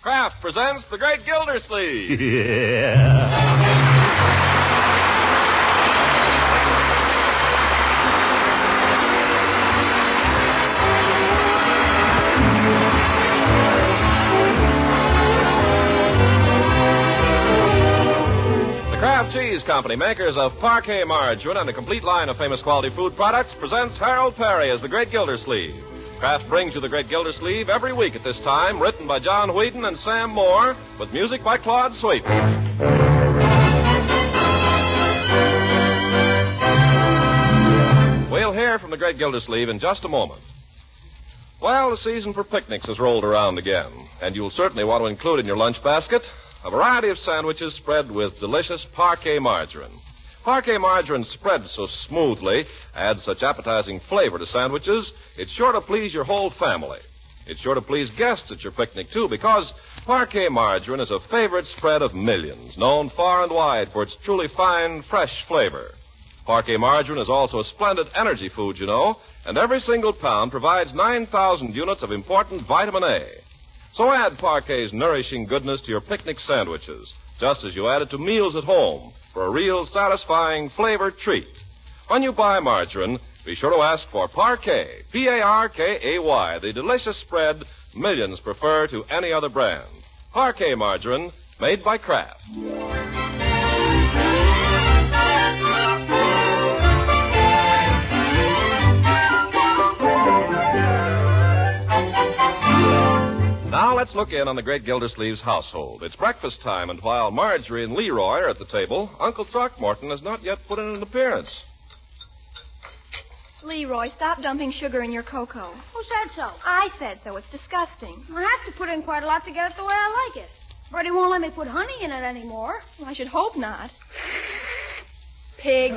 Kraft presents The Great Gildersleeve. Yeah. Cheese Company, makers of parquet margarine and a complete line of famous quality food products, presents Harold Perry as the Great Gildersleeve. Kraft brings you the Great Gildersleeve every week at this time, written by John Whedon and Sam Moore, with music by Claude Sweet. We'll hear from the Great Gildersleeve in just a moment. Well, the season for picnics has rolled around again, and you'll certainly want to include in your lunch basket a variety of sandwiches spread with delicious parquet margarine. Parquet margarine spread so smoothly, adds such appetizing flavor to sandwiches, it's sure to please your whole family. It's sure to please guests at your picnic, too, because parquet margarine is a favorite spread of millions, known far and wide for its truly fine, fresh flavor. Parquet margarine is also a splendid energy food, you know, and every single pound provides 9,000 units of important vitamin A. So add Parquet's nourishing goodness to your picnic sandwiches, just as you add it to meals at home for a real satisfying flavor treat. When you buy margarine, be sure to ask for Parquet, P-A-R-K-A-Y, the delicious spread millions prefer to any other brand. Parquet margarine, made by Kraft. Now let's look in on the Great Gildersleeve's household. It's breakfast time, and while Marjorie and Leroy are at the table, Uncle Throckmorton has not yet put in an appearance. Leroy, stop dumping sugar in your cocoa. Who said so? I said so. It's disgusting. I have to put in quite a lot to get it the way I like it. Bertie won't let me put honey in it anymore. Well, I should hope not. Pig.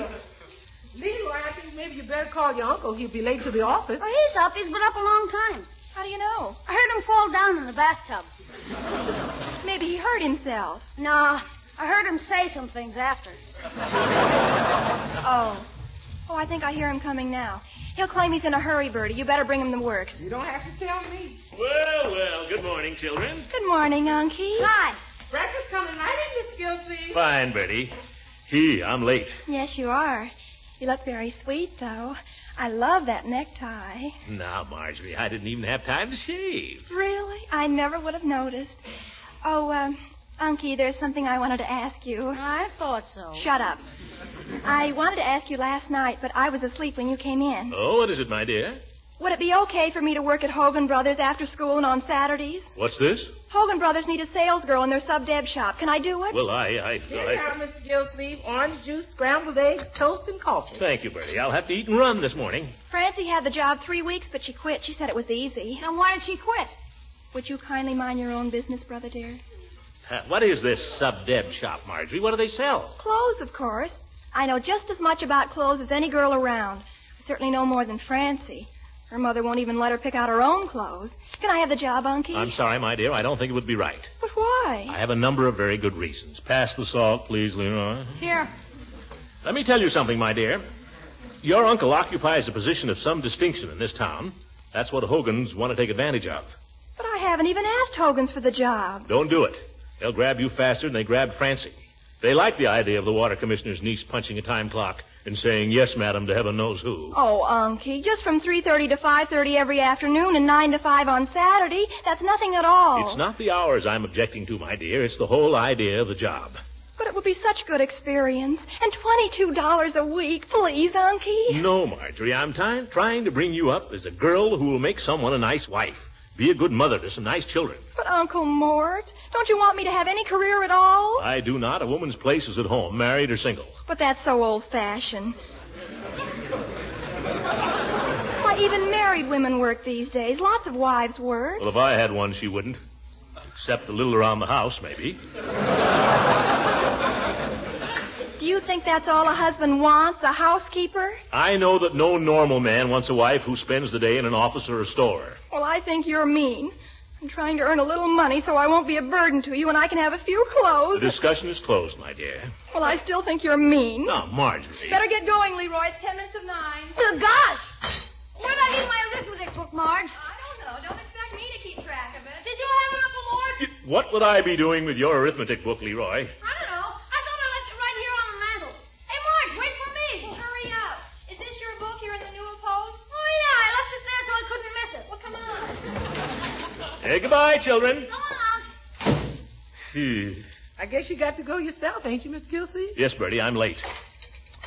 Leroy, I think maybe you better call your uncle. He'll be late to the office. Well, he's up. He's been up a long time. How do you know? I heard him fall down in the bathtub. Maybe he hurt himself. Nah, I heard him say some things after. Oh, I think I hear him coming now. He'll claim he's in a hurry, Bertie. You better bring him the works. You don't have to tell me. Well, good morning, children. Good morning, Unky. Hi. Breakfast coming right in, Miss Gildersleeve. Fine, Bertie. I'm late. Yes, you are. You look very sweet, though. I love that necktie. Now, Marjorie, I didn't even have time to shave. Really? I never would have noticed. Oh, Unky, there's something I wanted to ask you. I thought so. Shut up. I wanted to ask you last night, but I was asleep when you came in. Oh, what is it, my dear? Would it be okay for me to work at Hogan Brothers after school and on Saturdays? What's this? Hogan Brothers need a salesgirl in their sub-deb shop. Can I do it? Well, Here you are, Mr. Gildersleeve. Orange juice, scrambled eggs, toast, and coffee. Thank you, Bertie. I'll have to eat and run this morning. Francie had the job 3 weeks, but she quit. She said it was easy. Then why did she quit? Would you kindly mind your own business, brother dear? What is this sub-deb shop, Marjorie? What do they sell? Clothes, of course. I know just as much about clothes as any girl around. I certainly know more than Francie. Her mother won't even let her pick out her own clothes. Can I have the job, Unky? I'm sorry, my dear. I don't think it would be right. But why? I have a number of very good reasons. Pass the salt, please, Leroy. Here. Let me tell you something, my dear. Your uncle occupies a position of some distinction in this town. That's what Hogan's want to take advantage of. But I haven't even asked Hogan's for the job. Don't do it. They'll grab you faster than they grabbed Francie. They like the idea of the water commissioner's niece punching a time clock and saying, yes, madam, to heaven knows who. Oh, Unky, just from 3:30 to 5:30 every afternoon and 9 to 5 on Saturday, that's nothing at all. It's not the hours I'm objecting to, my dear. It's the whole idea of the job. But it would be such good experience. And $22 a week. Please, Unky. No, Marjorie, I'm trying to bring you up as a girl who will make someone a nice wife. Be a good mother to some nice children. But, Uncle Mort, don't you want me to have any career at all? I do not. A woman's place is at home, married or single. But that's so old-fashioned. Why, even married women work these days. Lots of wives work. Well, if I had one, she wouldn't. Except a little around the house, maybe. Do you think that's all a husband wants, a housekeeper? I know that no normal man wants a wife who spends the day in an office or a store. Well, I think you're mean. I'm trying to earn a little money so I won't be a burden to you and I can have a few clothes. The discussion is closed, my dear. Well, I still think you're mean. Now, Marjorie. Better get going, Leroy. It's 10 minutes of 9. Good gosh! Where'd I leave my arithmetic book, Marge? I don't know. Don't expect me to keep track of it. Did you have it, Uncle Mort? What would I be doing with your arithmetic book, Leroy? I don't know. I thought I left it right here on the mantel. Hey, Marge, wait for me. Well, hurry up. Is this your book here in the Newell Post? Oh, yeah, I left it there so I couldn't miss it. Well, come on. Hey, goodbye, children. Come along. I guess you got to go yourself, ain't you, Mr. Gildersleeve? Yes, Bertie, I'm late.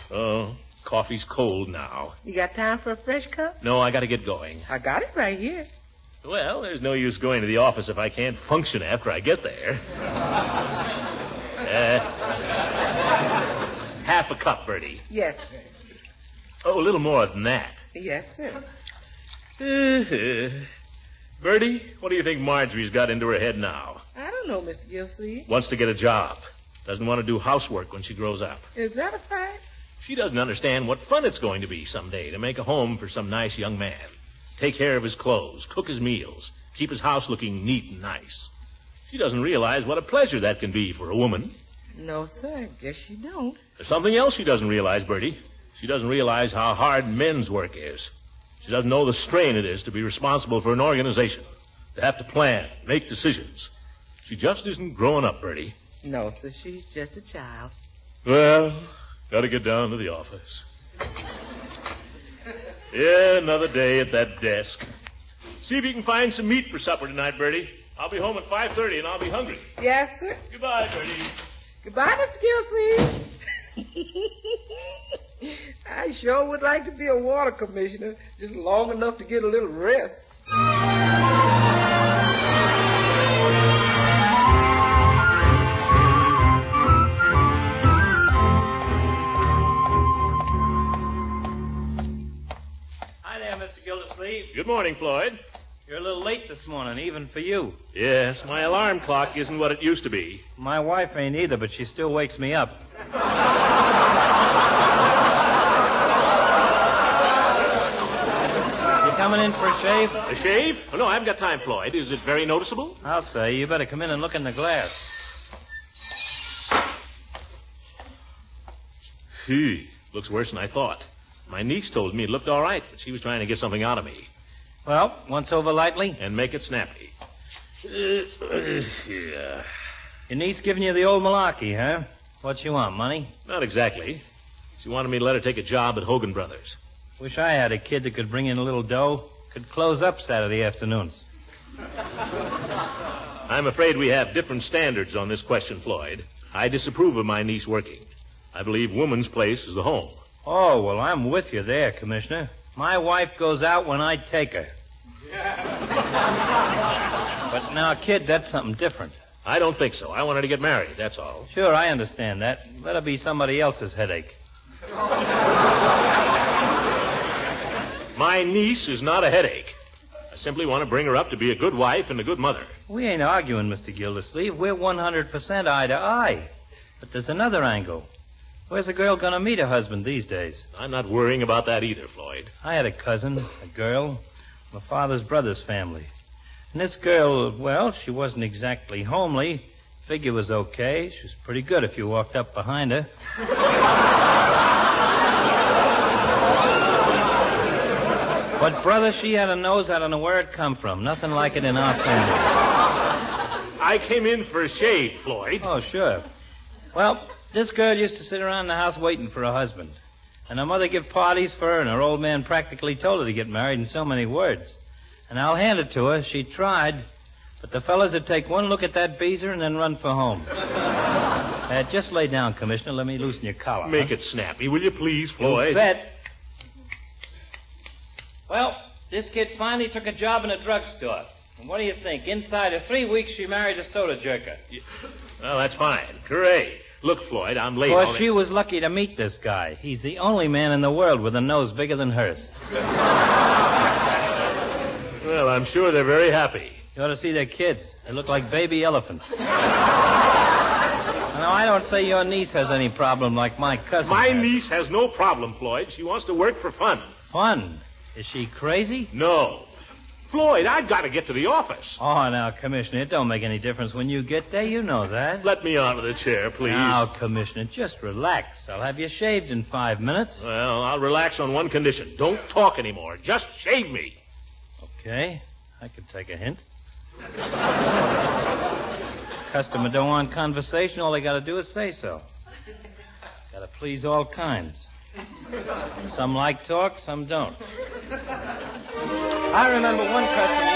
Oh, coffee's cold now. You got time for a fresh cup? No, I got to get going. I got it right here. Well, there's no use going to the office if I can't function after I get there. Half a cup, Bertie. Yes, sir. Oh, a little more than that. Yes, sir. Bertie, what do you think Marjorie's got into her head now? I don't know, Mr. Gildersleeve. Wants to get a job. Doesn't want to do housework when she grows up. Is that a fact? She doesn't understand what fun it's going to be someday to make a home for some nice young man. Take care of his clothes, cook his meals, keep his house looking neat and nice. She doesn't realize what a pleasure that can be for a woman. No, sir. I guess you don't. There's something else she doesn't realize, Bertie. She doesn't realize how hard men's work is. She doesn't know the strain it is to be responsible for an organization, to have to plan, make decisions. She just isn't growing up, Bertie. No, sir. She's just a child. Well, got to get down to the office. Yeah, another day at that desk. See if you can find some meat for supper tonight, Bertie. I'll be home at 5:30 and I'll be hungry. Yes, sir. Goodbye, Bertie. Goodbye, Mr. Gildersleeve. I sure would like to be a water commissioner, just long enough to get a little rest. Hi there, Mr. Gildersleeve. Good morning, Floyd. You're a little late this morning, even for you. Yes, my alarm clock isn't what it used to be. My wife ain't either, but she still wakes me up. You coming in for a shave? A shave? Oh, no, I haven't got time, Floyd. Is it very noticeable? I'll say. You better come in and look in the glass. Gee, looks worse than I thought. My niece told me it looked all right, but she was trying to get something out of me. Well, once over lightly. And make it snappy. Yeah. Your niece giving you the old malarkey, huh? What she want, money? Not exactly. She wanted me to let her take a job at Hogan Brothers. Wish I had a kid that could bring in a little dough. Could close up Saturday afternoons. I'm afraid we have different standards on this question, Floyd. I disapprove of my niece working. I believe woman's place is the home. Oh, well, I'm with you there, Commissioner. My wife goes out when I take her. But now, kid, that's something different. I don't think so. I want her to get married, that's all. Sure, I understand that. Let her be somebody else's headache. My niece is not a headache. I simply want to bring her up to be a good wife and a good mother. We ain't arguing, Mr. Gildersleeve. We're 100% eye to eye. But there's another angle. Where's a girl going to meet her husband these days? I'm not worrying about that either, Floyd. I had a cousin, a girl, my father's brother's family. And this girl, well, she wasn't exactly homely. Figure was okay. She was pretty good if you walked up behind her. But, brother, she had a nose I don't know where it come from. Nothing like it in our family. I came in for a shave, Floyd. Oh, sure. Well, this girl used to sit around the house waiting for her husband. And her mother give parties for her, and her old man practically told her to get married in so many words. And I'll hand it to her. She tried. But the fellas would take one look at that beezer and then run for home. Just lay down, Commissioner. Let me loosen your collar. Make it snappy, will you please, Floyd? You bet. Well, this kid finally took a job in a drugstore. And what do you think? Inside of 3 weeks, she married a soda jerker. Well, that's fine. Hooray. Look, Floyd, I'm late. Of course, she was lucky to meet this guy. He's the only man in the world with a nose bigger than hers. Well, I'm sure they're very happy. You ought to see their kids. They look like baby elephants. Now, I don't say your niece has any problem like my cousin. My niece has no problem, Floyd. She wants to work for fun. Fun? Is she crazy? No. Floyd, I've got to get to the office. Oh, now, Commissioner, it don't make any difference when you get there. You know that. Let me onto the chair, please. Now, Commissioner, just relax. I'll have you shaved in 5 minutes. Well, I'll relax on one condition. Don't talk anymore. Just shave me. Okay. I could take a hint. Customer don't want conversation, all they got to do is say so. Got to please all kinds. Some like talk, some don't. I remember one customer...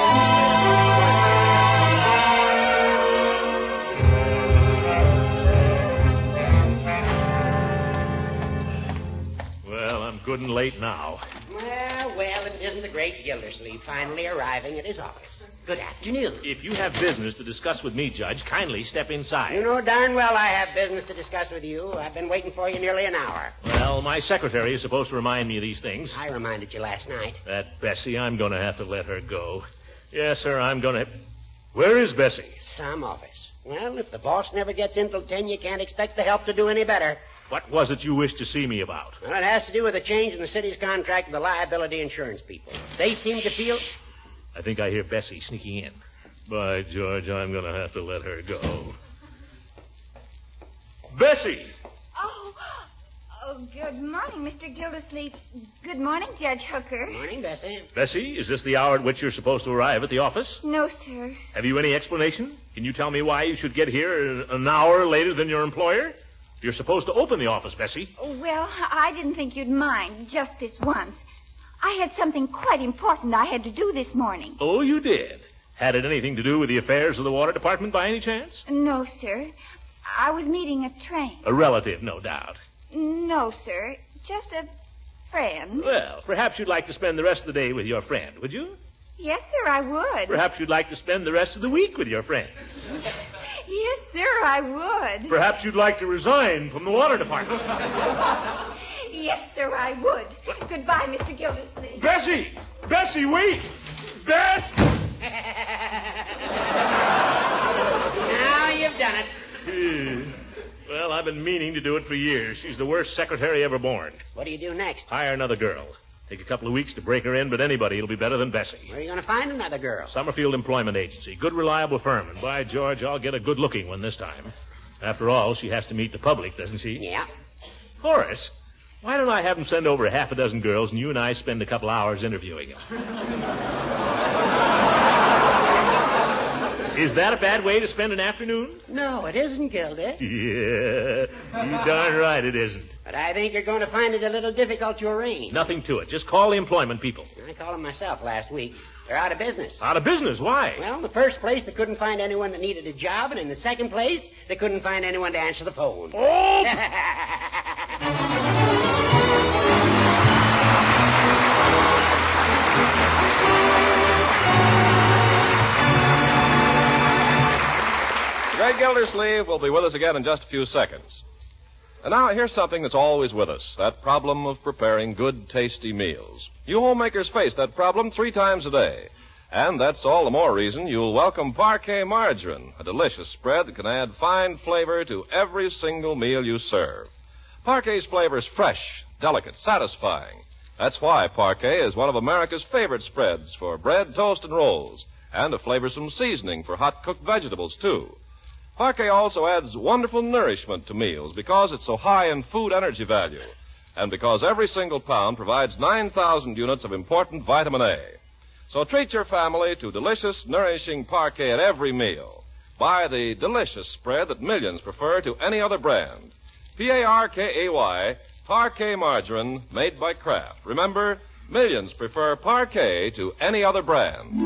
Good and late now. Well, it isn't the great Gildersleeve finally arriving at his office. Good afternoon. If you have business to discuss with me, Judge, kindly step inside. You know darn well I have business to discuss with you. I've been waiting for you nearly an hour. Well, my secretary is supposed to remind me of these things. I reminded you last night. That Bessie, I'm going to have to let her go. Yes, sir, I'm going to... Where is Bessie? Some office. Well, if the boss never gets in till 10, you can't expect the help to do any better. What was it you wished to see me about? Well, it has to do with a change in the city's contract with the liability insurance people. They seem to feel... I think I hear Bessie sneaking in. By George, I'm going to have to let her go. Bessie! Oh, good morning, Mr. Gildersleeve. Good morning, Judge Hooker. Good morning, Bessie. Bessie, is this the hour at which you're supposed to arrive at the office? No, sir. Have you any explanation? Can you tell me why you should get here an hour later than your employer? You're supposed to open the office, Bessie. Well, I didn't think you'd mind just this once. I had something quite important I had to do this morning. Oh, you did? Had it anything to do with the affairs of the water department by any chance? No, sir. I was meeting a train. A relative, no doubt. No, sir. Just a friend. Well, perhaps you'd like to spend the rest of the day with your friend, would you? Yes, sir, I would. Perhaps you'd like to spend the rest of the week with your friend. Yes, sir, I would. Perhaps you'd like to resign from the water department. Yes, sir, I would. Goodbye, Mr. Gildersleeve. Bessie! Bessie, wait! Bess! Now you've done it. Well, I've been meaning to do it for years. She's the worst secretary ever born. What do you do next? Hire another girl. Take a couple of weeks to break her in, but anybody will be better than Bessie. Where are you going to find another girl? Summerfield Employment Agency. Good, reliable firm. And by George, I'll get a good-looking one this time. After all, she has to meet the public, doesn't she? Yeah. Horace, why don't I have them send over half a dozen girls and you and I spend a couple hours interviewing them? Is that a bad way to spend an afternoon? No, it isn't, Gildy. Yeah, you darn right it isn't. But I think you're going to find it a little difficult to arrange. Nothing to it. Just call the employment people. I called them myself last week. They're out of business. Out of business? Why? Well, in the first place, they couldn't find anyone that needed a job, and in the second place, they couldn't find anyone to answer the phone. Oh! The great Gildersleeve will be with us again in just a few seconds. And now here's something that's always with us, that problem of preparing good, tasty meals. You homemakers face that problem 3 times a day. And that's all the more reason you'll welcome parquet margarine, a delicious spread that can add fine flavor to every single meal you serve. Parquet's flavor is fresh, delicate, satisfying. That's why parquet is one of America's favorite spreads for bread, toast, and rolls, and a flavorsome seasoning for hot-cooked vegetables, too. Parquet also adds wonderful nourishment to meals because it's so high in food energy value and because every single pound provides 9,000 units of important vitamin A. So treat your family to delicious, nourishing parquet at every meal. Buy the delicious spread that millions prefer to any other brand. Parkay, parquet margarine made by Kraft. Remember, millions prefer parquet to any other brand.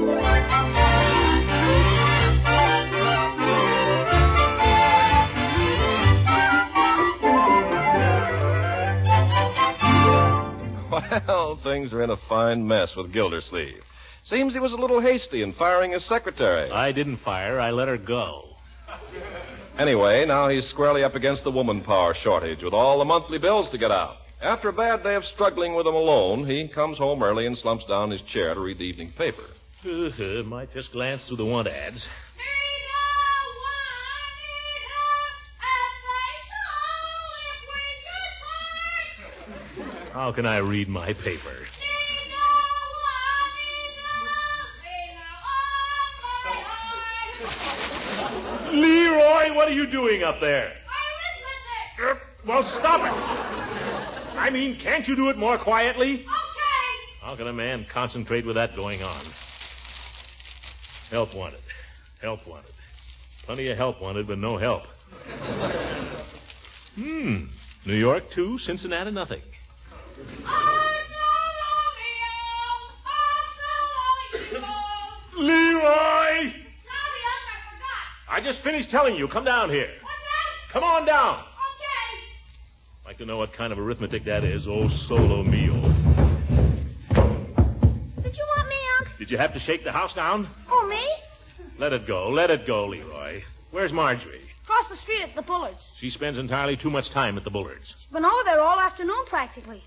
Well, things are in a fine mess with Gildersleeve. Seems he was a little hasty in firing his secretary. I didn't fire. I let her go. Anyway, now he's squarely up against the woman power shortage with all the monthly bills to get out. After a bad day of struggling with them alone, he comes home early and slumps down in his chair to read the evening paper. Might just glance through the want ads. How can I read my paper? Leroy, what are you doing up there? Well, stop it. I mean, can't you do it more quietly? Okay. How can a man concentrate with that going on? Help wanted. Help wanted. Plenty of help wanted, but no help. New York 2, Cincinnati nothing. Leroy! Sorry, Unc, I forgot. I just finished telling you. Come down here. What's that? Come on down. Okay. I'd like to know what kind of arithmetic that is. Oh, solo mio. Did you want me, Unc? Did you have to shake the house down? Oh, me? Let it go, Leroy. Where's Marjorie? Across the street at the Bullards. She spends entirely too much time at the Bullards. She's been over there all afternoon, practically.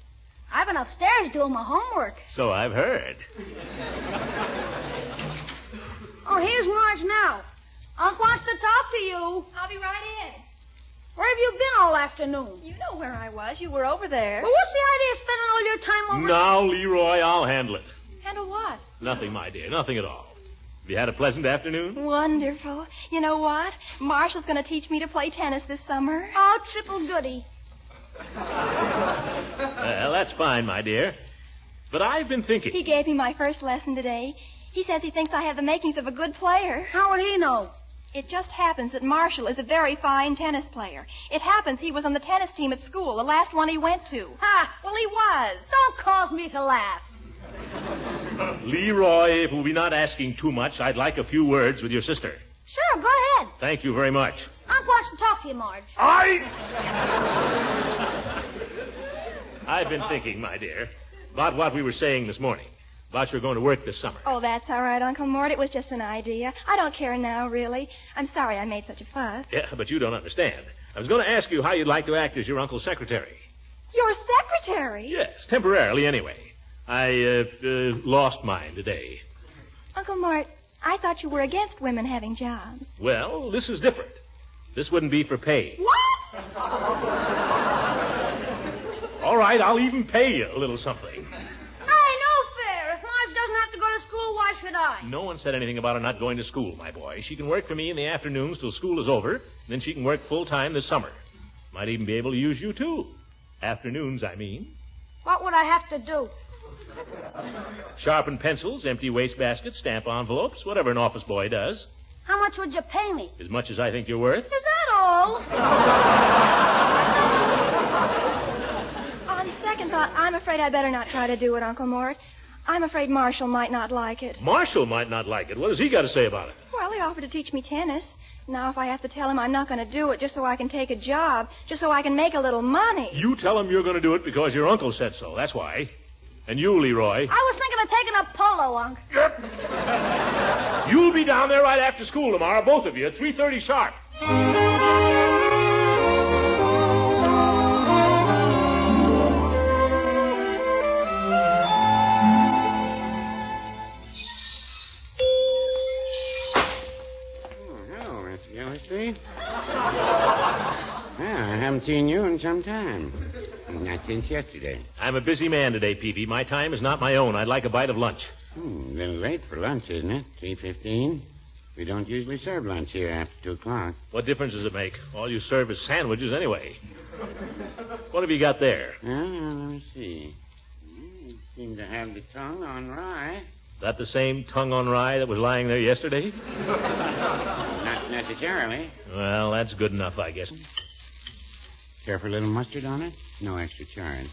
I've been upstairs doing my homework. So I've heard. Oh, here's Marge now. Unc wants to talk to you. I'll be right in. Where have you been all afternoon? You know where I was. You were over there. Well, what's the idea of spending all your time over Now, Leroy, I'll handle it. Handle what? Nothing, my dear, nothing at all. Have you had a pleasant afternoon? Wonderful. You know what? Marshall's going to teach me to play tennis this summer. Oh, triple goody. Well, that's fine, my dear. But I've been thinking. He gave me my first lesson today. He says he thinks I have the makings of a good player. How would he know? It just happens that Marshall is a very fine tennis player. It happens he was on the tennis team at school, the last one he went to. Ha! Well, he was. Don't cause me to laugh. Leroy, if we'll be not asking too much, I'd like a few words with your sister. Sure, go ahead. Thank you very much. Unc wants to talk to you, Marge. I've been thinking, my dear, about what we were saying this morning, about your going to work this summer. Oh, that's all right, Uncle Mort. It was just an idea. I don't care now, really. I'm sorry I made such a fuss. Yeah, but you don't understand. I was going to ask you how you'd like to act as your uncle's secretary. Your secretary? Yes, temporarily anyway. I lost mine today. Uncle Mort, I thought you were against women having jobs. Well, this is different. This wouldn't be for pay. What? All right, I'll even pay you a little something. Hey, no fair. If Marge doesn't have to go to school, why should I? No one said anything about her not going to school, my boy. She can work for me in the afternoons till school is over, and then she can work full-time this summer. Might even be able to use you, too. Afternoons, I mean. What would I have to do? Sharpen pencils, empty wastebaskets, stamp envelopes, whatever an office boy does. How much would you pay me? As much as I think you're worth. Is that all? On second thought, I'm afraid I better not try to do it, Uncle Mort. I'm afraid Marshall might not like it. Marshall might not like it. What has he got to say about it? Well, he offered to teach me tennis. Now, if I have to tell him I'm not going to do it just so I can take a job, just so I can make a little money. You tell him you're going to do it because your uncle said so. That's why. And you, Leroy. I was thinking of taking up polo, Unc. You'll be down there right after school tomorrow, both of you, at 3:30 sharp. Hello, Mr. Gildersleeve. Well, I haven't seen you in some time. Not since yesterday. I'm a busy man today, Peavy. My time is not my own. I'd like a bite of lunch. A little late for lunch, isn't it? 3:15. We don't usually serve lunch here after 2 o'clock. What difference does it make? All you serve is sandwiches anyway. What have you got there? Well, let me see. You seem to have the tongue on rye. That the same tongue on rye that was lying there yesterday? Not necessarily. Well, that's good enough, I guess. Care for a little mustard on it? No extra charge.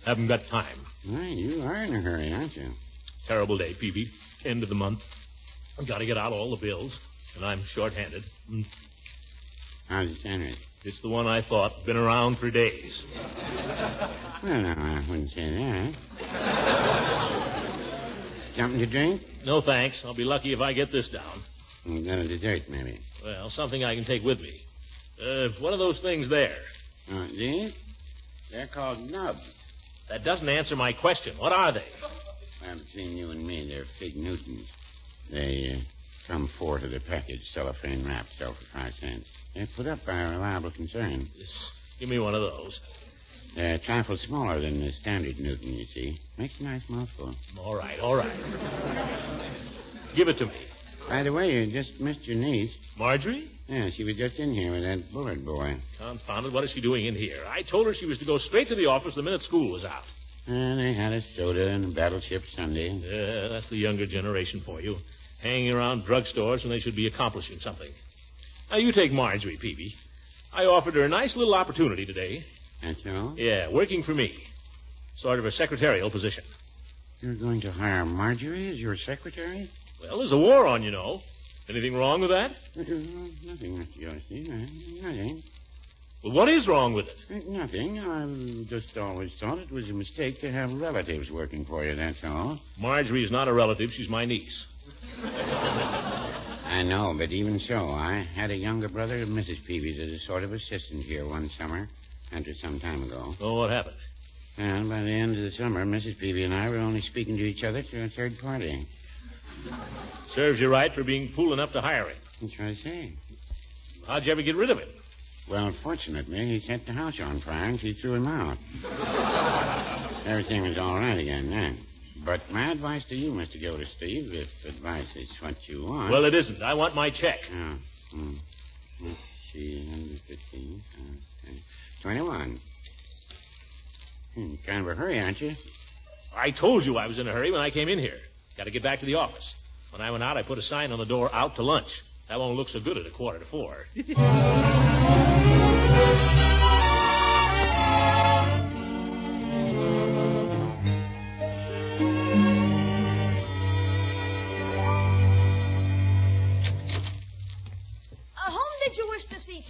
Haven't got time. Well, you are in a hurry, aren't you? Terrible day, Peavy. End of the month. I've got to get out all the bills, and I'm short-handed. How's the sandwich? It's the one I thought. Been around for days. Well, no, I wouldn't say that. Something to drink? No, thanks. I'll be lucky if I get this down. Then a dessert, maybe. Well, something I can take with me. What are those things there? These? They're called nubs. That doesn't answer my question. What are they? Well, between you and me, they're fig Newtons. They come 4 to the package, cellophane wrapped, sell for 5 cents. They're put up by a reliable concern. Just give me one of those. They're a trifle smaller than the standard Newton, you see. Makes a nice mouthful. All right. Give it to me. By the way, you just missed your niece. Marjorie? Yeah, she was just in here with that Bullard boy. Confound it, what is she doing in here? I told her she was to go straight to the office the minute school was out. They had a soda and a battleship sundae. Yeah, that's the younger generation for you. hanging around drugstores when they should be accomplishing something. Now, you take Marjorie, Peavy. I offered her a nice little opportunity today. That's all? Yeah, working for me. Sort of a secretarial position. You're going to hire Marjorie as your secretary? Well, there's a war on, you know. Anything wrong with that? Nothing, Mr. Gildersleeve. Nothing. Well, what is wrong with it? Nothing. I've just always thought it was a mistake to have relatives working for you, that's all. Marjorie is not a relative. She's my niece. I know, but even so, I had a younger brother of Mrs. Peavy's as a sort of assistant here one summer, after some time ago. Oh, what happened? And by the end of the summer, Mrs. Peavy and I were only speaking to each other through a third party. Serves you right for being fool enough to hire him. That's what I say. How'd you ever get rid of him? Well, fortunately, he set the house on fire and she threw him out. Everything was all right again then. But my advice to you, Mr. Gildersleeve, if advice is what you want... Well, it isn't. I want my check. Oh. See, 115, 21. Kind of a hurry, aren't you? I told you I was in a hurry when I came in here. Got to get back to the office. When I went out, I put a sign on the door, out to lunch. That won't look so good at 3:45.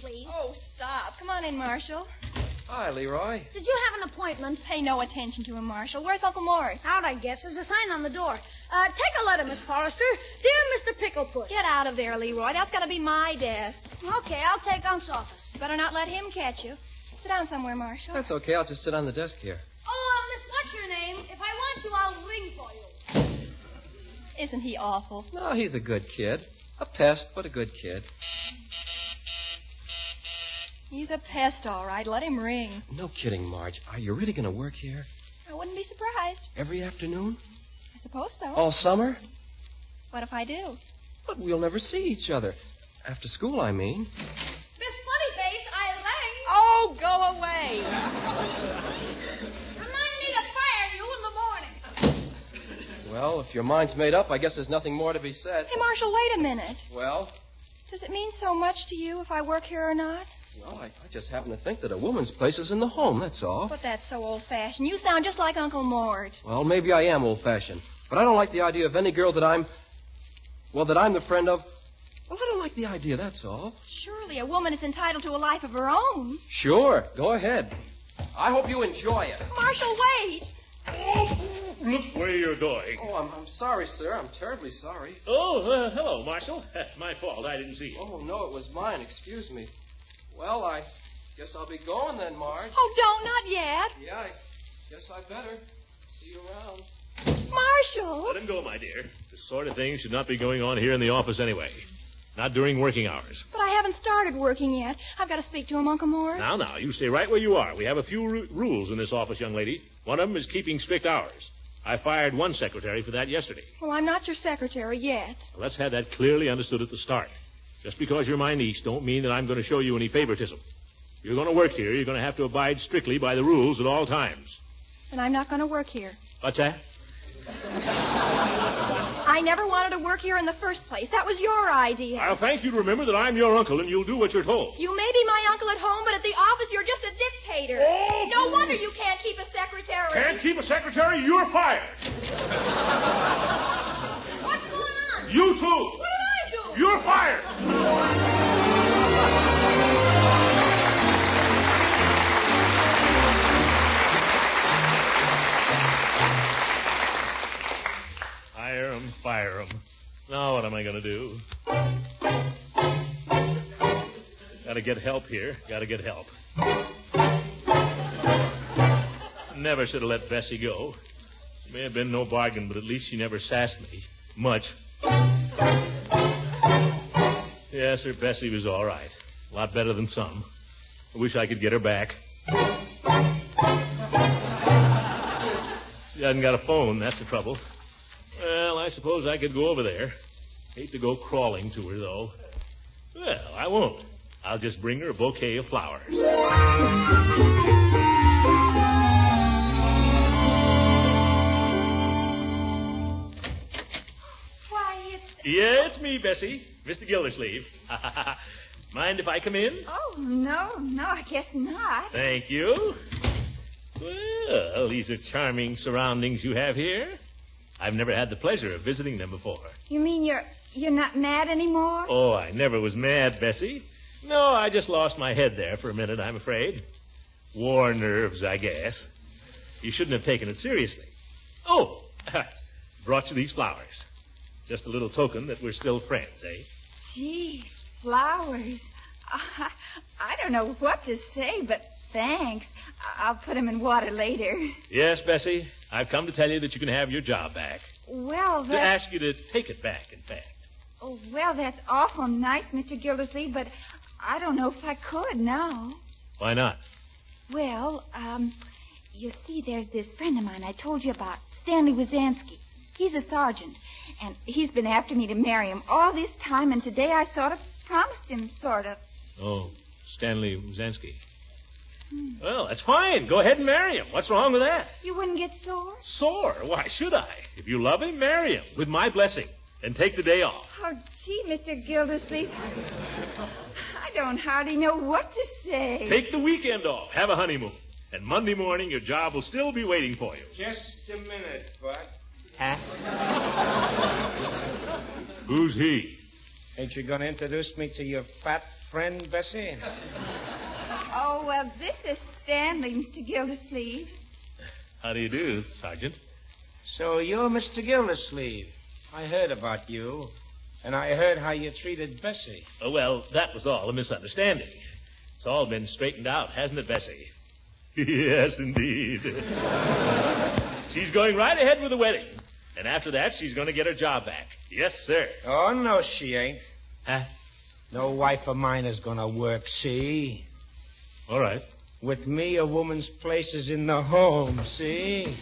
Please. Oh, stop. Come on in, Marshall. Hi, Leroy. Did you have an appointment? Pay no attention to him, Marshall. Where's Uncle Mort? Out, I guess. There's a sign on the door. Take a letter, Miss Forrester. Dear Mr. Picklepuss. Get out of there, Leroy. That's going to be my desk. Okay, I'll take Unc's office. Better not let him catch you. Sit down somewhere, Marshall. That's okay. I'll just sit on the desk here. Oh, Miss What's your name? If I want you, I'll ring for you. Isn't he awful? No, he's a good kid. A pest, but a good kid. He's a pest, all right. Let him ring. No kidding, Marge. Are you really going to work here? I wouldn't be surprised. Every afternoon? I suppose so. All summer? What if I do? But we'll never see each other. After school, I mean. Miss Funnyface, I rang. Oh, go away. Remind me to fire you in the morning. Well, if your mind's made up, I guess there's nothing more to be said. Hey, Marshall, wait a minute. Well? Does it mean so much to you if I work here or not? Well, I just happen to think that a woman's place is in the home, that's all. But that's so old-fashioned. You sound just like Uncle Mort. Well, maybe I am old-fashioned. But I don't like the idea of any girl that I'm the friend of. Well, I don't like the idea, that's all. Surely a woman is entitled to a life of her own. Sure, go ahead. I hope you enjoy it. Marshall, wait. Oh, look where you're going. Oh, I'm sorry, sir. I'm terribly sorry. Oh, hello, Marshall. My fault. I didn't see you. Oh, no, it was mine. Excuse me. Well, I guess I'll be going then, Marge. Oh, don't, not yet. Yeah, I guess I better. See you around. Marshall. Let him go, my dear. This sort of thing should not be going on here in the office anyway. Not during working hours. But I haven't started working yet. I've got to speak to him, Uncle Mort. Now, you stay right where you are. We have a few rules in this office, young lady. One of them is keeping strict hours. I fired one secretary for that yesterday. Well, I'm not your secretary yet. Let's have that clearly understood at the start. Just because you're my niece don't mean that I'm going to show you any favoritism. If you're going to work here, you're going to have to abide strictly by the rules at all times. Then I'm not going to work here. What's that? I never wanted to work here in the first place. That was your idea. I'll thank you to remember that I'm your uncle and you'll do what you're told. You may be my uncle at home, but at the office you're just a dictator. Oh, no wonder you can't keep a secretary. Can't keep a secretary? You're fired. What's going on? You too. What did I do? You're fired. Fire 'em. Now what am I going to do? Gotta get help here. Gotta get help. Never should have let Bessie go. May have been no bargain, but at least she never sassed me. Much. Yes, her Bessie was all right. A lot better than some. I wish I could get her back. She hasn't got a phone, that's the trouble. Well, I suppose I could go over there. Hate to go crawling to her, though. Well, I won't. I'll just bring her a bouquet of flowers. Why, it's Yeah, it's me, Bessie. Mr. Gildersleeve. Mind if I come in? Oh, no, I guess not. Thank you. Well, these are charming surroundings you have here. I've never had the pleasure of visiting them before. You mean you're not mad anymore? Oh, I never was mad, Bessie. No, I just lost my head there for a minute, I'm afraid. War nerves, I guess. You shouldn't have taken it seriously. Oh, brought you these flowers. Just a little token that we're still friends, eh? Gee, flowers. I don't know what to say, but thanks. I'll put them in water later. Yes, Bessie. I've come to tell you that you can have your job back. Well, To ask you to take it back, in fact. Oh, well, that's awful nice, Mr. Gildersleeve, but I don't know if I could now. Why not? Well, you see, there's this friend of mine I told you about, Stanley Wazansky. He's a sergeant, and he's been after me to marry him all this time, and today I sort of promised him, sort of. Oh, Stanley Wazansky. Well, that's fine. Go ahead and marry him. What's wrong with that? You wouldn't get sore? Sore? Why should I? If you love him, marry him with my blessing and take the day off. Oh, gee, Mr. Gildersleeve. I don't hardly know what to say. Take the weekend off. Have a honeymoon. And Monday morning, your job will still be waiting for you. Just a minute, Bud. Huh? Who's he? Ain't you going to introduce me to your fat friend, Bessie? Oh, well, this is Stanley, Mr. Gildersleeve. How do you do, Sergeant? So you're Mr. Gildersleeve. I heard about you, and I heard how you treated Bessie. Oh, well, that was all a misunderstanding. It's all been straightened out, hasn't it, Bessie? Yes, indeed. She's going right ahead with the wedding. And after that, she's going to get her job back. Yes, sir. Oh, no, she ain't. Huh? No wife of mine is going to work, see? All right. With me, a woman's place is in the home, see?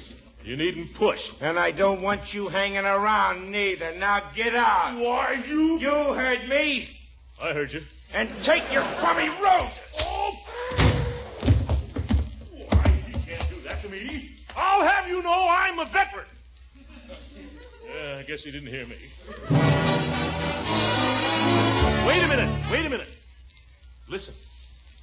You needn't push. And I don't want you hanging around neither. Now get out. Why, you... You heard me. I heard you. And take your crummy roses. Oh! Why, he can't do that to me. I'll have you know I'm a veteran. I guess he didn't hear me. Wait a minute. Listen.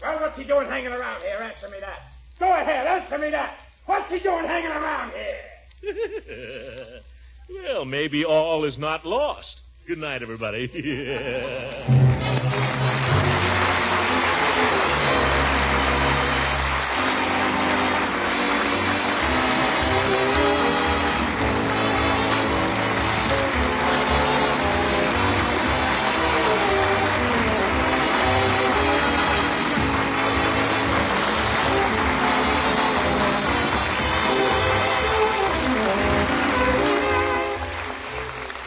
Well, what's he doing hanging around here? Answer me that. Go ahead, answer me that. What's he doing hanging around here? Well, maybe all is not lost. Good night, everybody.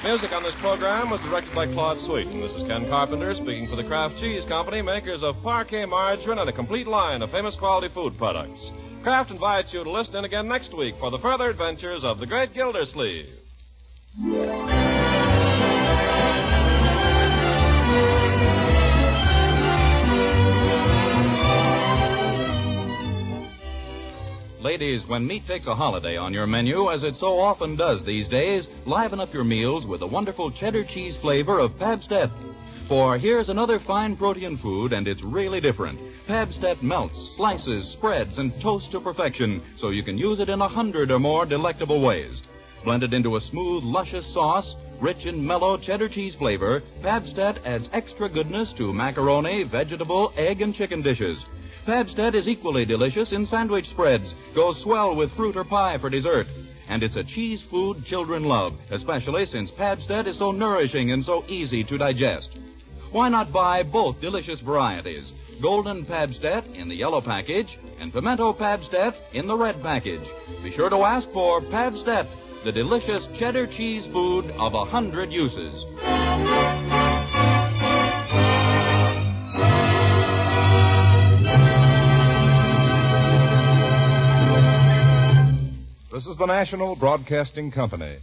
Music on this program was directed by Claude Sweet, and this is Ken Carpenter speaking for the Kraft Cheese Company, makers of parquet margarine and a complete line of famous quality food products. Kraft invites you to listen in again next week for the further adventures of the great Gildersleeve. Ladies, when meat takes a holiday on your menu, as it so often does these days, liven up your meals with the wonderful cheddar cheese flavor of Pabstet. For here's another fine protein food, and it's really different. Pabstet melts, slices, spreads, and toasts to perfection, so you can use it in 100 or more delectable ways. Blended into a smooth, luscious sauce, rich in mellow cheddar cheese flavor, Pabstet adds extra goodness to macaroni, vegetable, egg, and chicken dishes. Pabstet is equally delicious in sandwich spreads, goes swell with fruit or pie for dessert. And it's a cheese food children love, especially since Pabstet is so nourishing and so easy to digest. Why not buy both delicious varieties? Golden Pabstet in the yellow package and Pimento Pabstet in the red package. Be sure to ask for Pabstet, the delicious cheddar cheese food of 100 uses. This is the National Broadcasting Company.